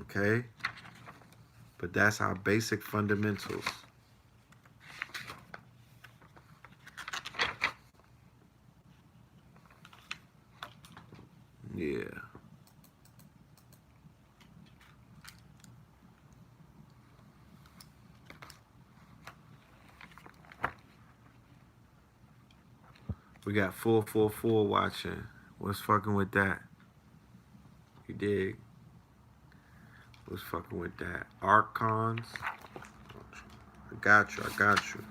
Okay? But that's our basic fundamentals. Yeah. We got 444 watching. What's fucking with that? You dig? What's fucking with that? Archons? I got you.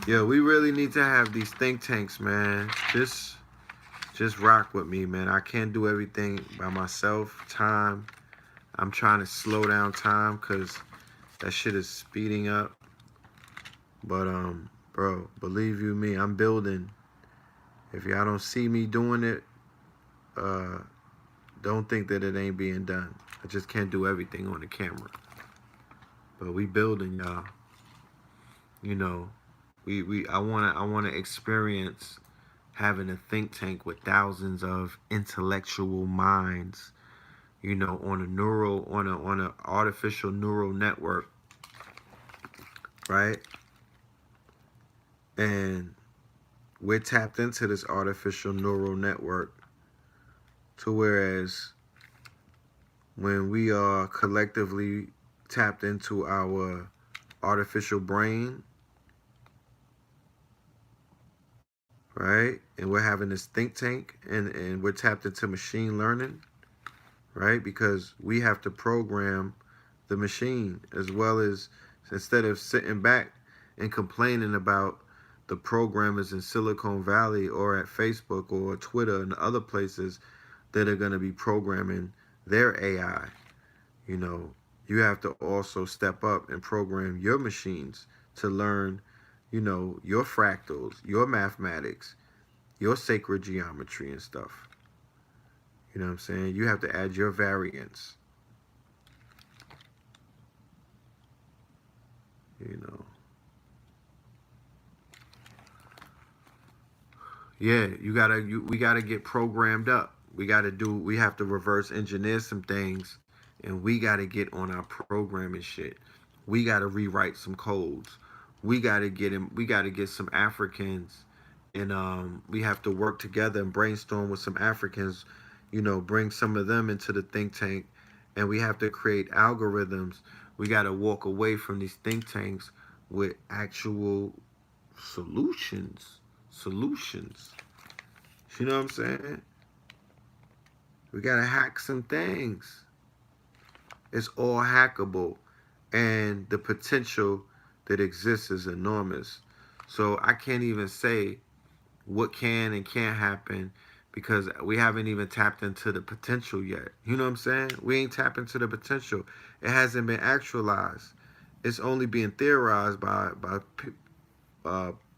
Yo, we really need to have these think tanks, man. Just rock with me, man. I can't do everything by myself. Time. I'm trying to slow down time because that shit is speeding up. But bro, believe you me, I'm building. If y'all don't see me doing it, don't think that it ain't being done. I just can't do everything on the camera. But we building, y'all. I wanna experience having a think tank with thousands of intellectual minds, on a artificial neural network, right? And we're tapped into this artificial neural network to whereas when we are collectively tapped into our artificial brain, right? And we're having this think tank and we're tapped into machine learning, right? Because we have to program the machine as well as, instead of sitting back and complaining about the programmers in Silicon Valley or at Facebook or Twitter and other places that are going to be programming their AI. You have to also step up and program your machines to learn, your fractals, your mathematics, your sacred geometry and stuff. You know what I'm saying? You have to add your variance. Yeah, we gotta get programmed up. We have to reverse engineer some things, and we gotta get on our programming shit. We gotta rewrite some codes. We gotta get some Africans, and we have to work together and brainstorm with some Africans, bring some of them into the think tank, and we have to create algorithms. We gotta walk away from these think tanks with actual solutions. You know what I'm saying? We gotta hack some things. It's all hackable, and the potential that exists is enormous. So I can't even say what can and can't happen because we haven't even tapped into the potential yet. You know what I'm saying? We ain't tapped into the potential. It hasn't been actualized. it's only being theorized by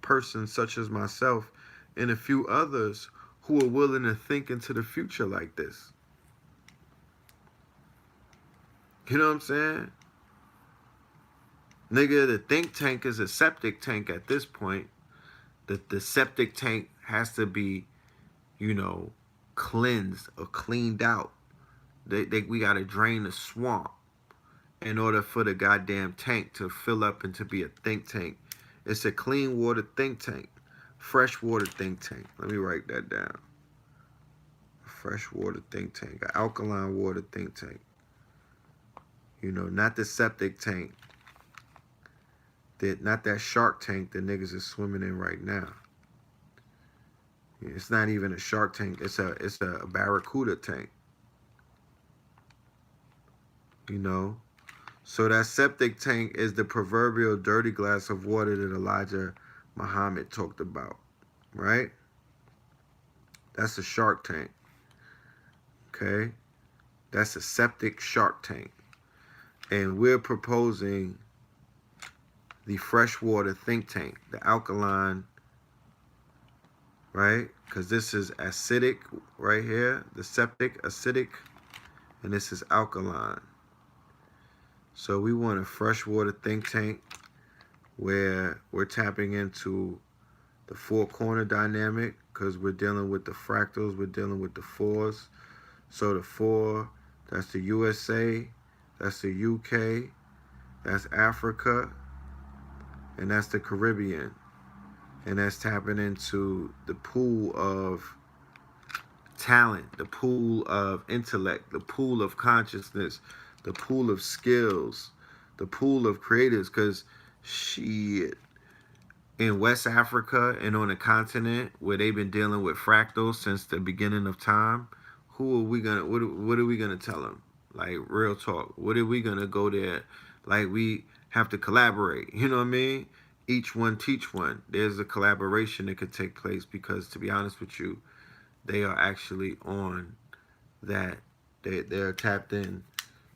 persons such as myself and a few others who are willing to think into the future like this. You know what I'm saying? Nigga, the think tank is a septic tank at this point. The septic tank has to be, you know, cleansed or cleaned out. We got to drain the swamp in order for the goddamn tank to fill up and to be a think tank. It's a clean water think tank. Fresh water think tank. Let me write that down. Fresh water think tank. An alkaline water think tank. You know, not the septic tank. Not that shark tank that niggas is swimming in right now. It's not even a shark tank. It's a barracuda tank. You know? So that septic tank is the proverbial dirty glass of water that Elijah Muhammad talked about. Right? That's a shark tank. Okay? That's a septic shark tank. And we're proposing the freshwater think tank, the alkaline, right? Because this is acidic right here, the septic, acidic, and this is alkaline. So we want a freshwater think tank where we're tapping into the four-corner dynamic because we're dealing with the fractals, we're dealing with the fours. So the four, that's the USA, that's the UK, that's Africa, and that's the Caribbean. And that's tapping into the pool of talent, the pool of intellect, the pool of consciousness, the pool of skills, the pool of creators. Because shit, in West Africa and on the continent where they've been dealing with fractals since the beginning of time, who are we gonna? What are we gonna tell them? Like, real talk. What are we gonna go there? Like, we have to collaborate. You know what I mean? Each one teach one. There's a collaboration that could take place because, to be honest with you, they are actually on that. They're tapped in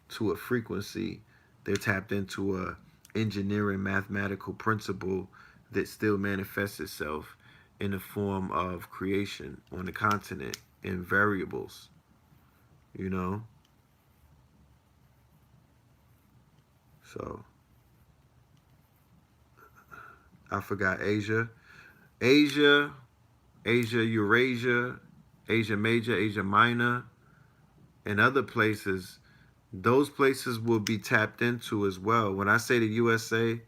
to a frequency. They're tapped into a engineering mathematical principle that still manifests itself in the form of creation on the continent in variables. You know? So I forgot Asia, Eurasia, Asia Major, Asia Minor, and other places. Those places will be tapped into as well. When I say the USA,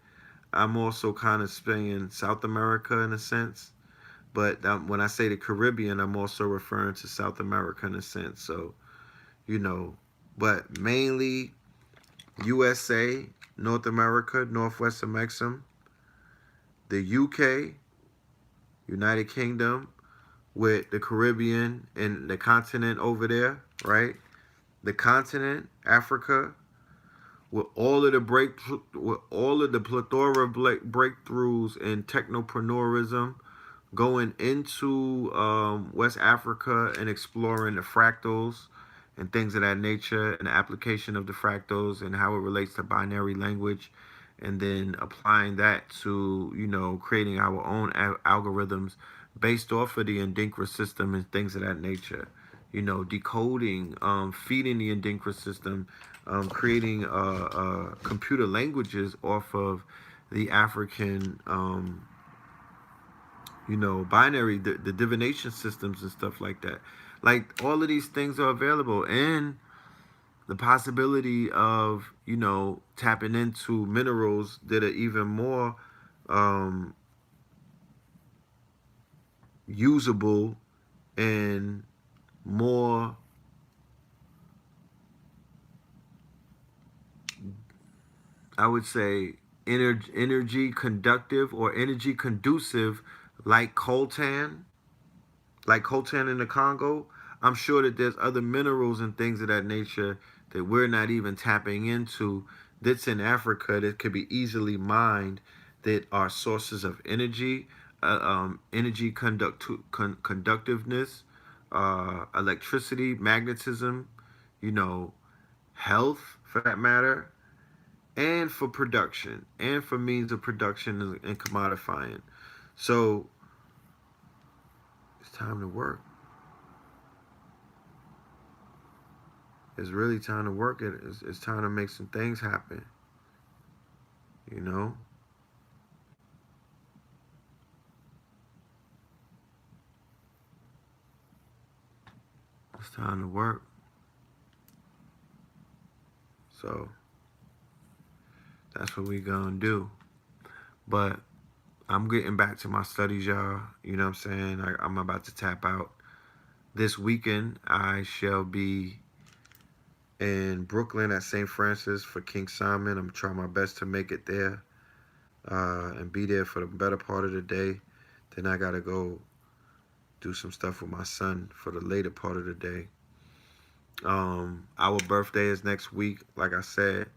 I'm also kind of saying South America in a sense. But when I say the Caribbean, I'm also referring to South America in a sense. So, you know, but mainly USA, North America, Northwest of Maxim, the UK, United Kingdom, with the Caribbean and the continent over there, right? The continent, Africa, with all of the plethora of breakthroughs in technopreneurism, going into West Africa and exploring the fractals and things of that nature, and the application of the fractals and how it relates to binary language, and then applying that to, you know, creating our own algorithms based off of the Adinkra system and things of that nature. You know, decoding, feeding the Adinkra system, creating computer languages off of the African, you know, binary, the divination systems and stuff like that. Like, all of these things are available, and the possibility of, you know, tapping into minerals that are even more usable and more I would say energy conductive or energy conducive, like coltan in the Congo. I'm sure that there's other minerals and things of that nature that we're not even tapping into that's in Africa that could be easily mined, that are sources of energy, energy conductiveness, electricity, magnetism, you know, health for that matter. and for production and for means of production and commodifying. So it's time to work. It's really time to work. It's time to make some things happen. You know? It's time to work. So that's what we gonna do. But I'm getting back to my studies, y'all. You know what I'm saying? I'm about to tap out. This weekend, I shall be in Brooklyn at St. Francis for King Simon. I'm trying my best to make it there and be there for the better part of the day. Then I got to go do some stuff with my son for the later part of the day. Our birthday is next week. Like I said,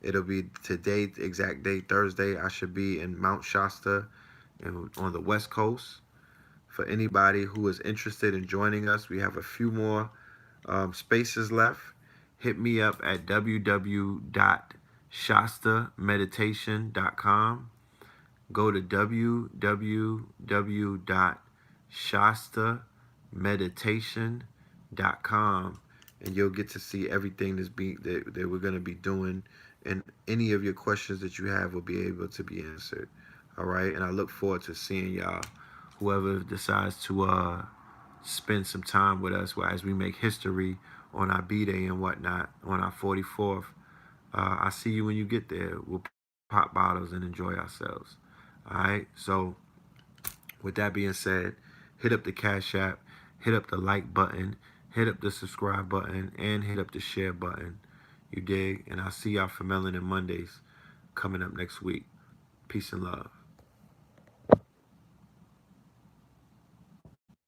it'll be today, exact date, Thursday. I should be in Mount Shasta on the West Coast. For anybody who is interested in joining us, we have a few more spaces left. Hit me up at www.shastameditation.com. Go to www.shastameditation.com and you'll get to see everything that we're going to be doing, and any of your questions that you have will be able to be answered. All right, and I look forward to seeing y'all, whoever decides to spend some time with us as we make history on our B-Day and whatnot, on our 44th. I see you when you get there. We'll pop bottles and enjoy ourselves. All right, so with that being said, hit up the Cash App, hit up the like button, hit up the subscribe button, and hit up the share button. You dig? And I'll see y'all for Melanin Mondays coming up next week. Peace and love.